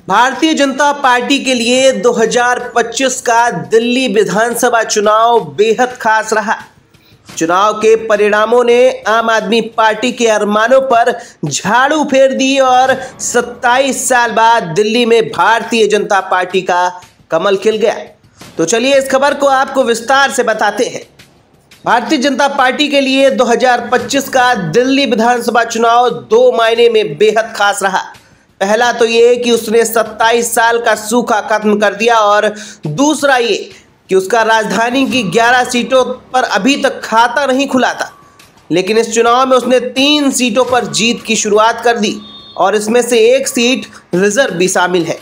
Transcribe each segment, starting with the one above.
Bharatiya Janata party के लिए 2025 का दिल्ली विधानसभा चुनाव बेहद खास रहा। चुनाव के परिणामों ने आम आदमी पार्टी के अरमानों पर झाड़ू फेर दी और 27 साल बाद दिल्ली में भारतीय जनता पार्टी का कमल खिल गया। तो चलिए इस खबर को आपको विस्तार से बताते हैं। भारतीय जनता पार्टी के लिए 2025 का दिल्ली विधानसभा चुनाव दो मायने में बेहद खास रहा। पहला तो ये कि उसने 27 साल का सूखा खत्म कर दिया और दूसरा ये कि उसका राजधानी की 11 सीटों पर अभी तक खाता नहीं खुला था, लेकिन इस चुनाव में उसने 3 सीटों पर जीत की शुरुआत कर दी और इसमें से एक सीट रिजर्व भी शामिल है।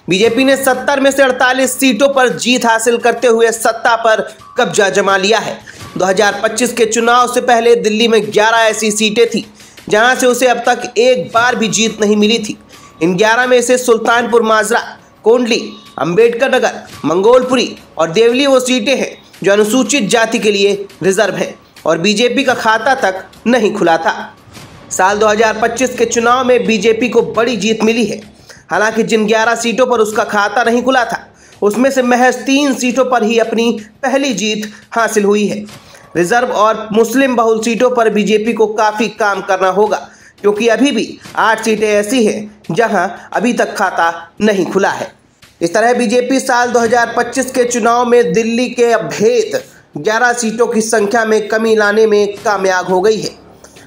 बीजेपी ने 70 में से 48 सीटों पर जीत हासिल करते हुए सत्ता पर कब्जा जमा लिया है। 2025 के चुनाव से पहले दिल्ली में 11 ऐसी सीटें थी जहां से उसे अब तक एक बार भी जीत नहीं मिली थी। इन 11 में से सुल्तानपुर माजरा, कोंडली, अंबेडकर नगर, मंगोलपुरी और देवली वो सीटें हैं जो अनुसूचित जाति के लिए रिजर्व हैं और बीजेपी का खाता तक नहीं खुला था। साल 2025 के चुनाव में बीजेपी को बड़ी जीत मिली है। हालांकि जिन 11 सीटों पर उसका खाता नहीं खुला था, उसमें से महज 3 सीटों पर ही अपनी पहली जीत हासिल हुई है। रिजर्व और मुस्लिम बहुल सीटों पर बीजेपी को काफ़ी काम करना होगा, क्योंकि अभी भी 8 सीटें ऐसी हैं जहां अभी तक खाता नहीं खुला है। इस तरह बीजेपी साल 2025 के चुनाव में दिल्ली के अभेद 11 सीटों की संख्या में कमी लाने में कामयाब हो गई है।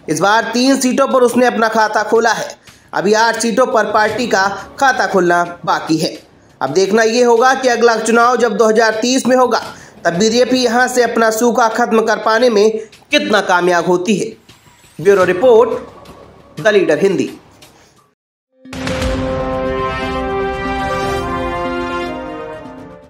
इस बार 3 सीटों पर उसने अपना खाता खोला है। अभी 8 सीटों पर पार्टी का खाता खुलना बाकी है। अब देखना ये होगा कि अगला चुनाव जब 2030 में होगा तब बीजेपी यहां से अपना सूखा खत्म कर पाने में कितना कामयाब होती है। Bureau report, the leader Hindi.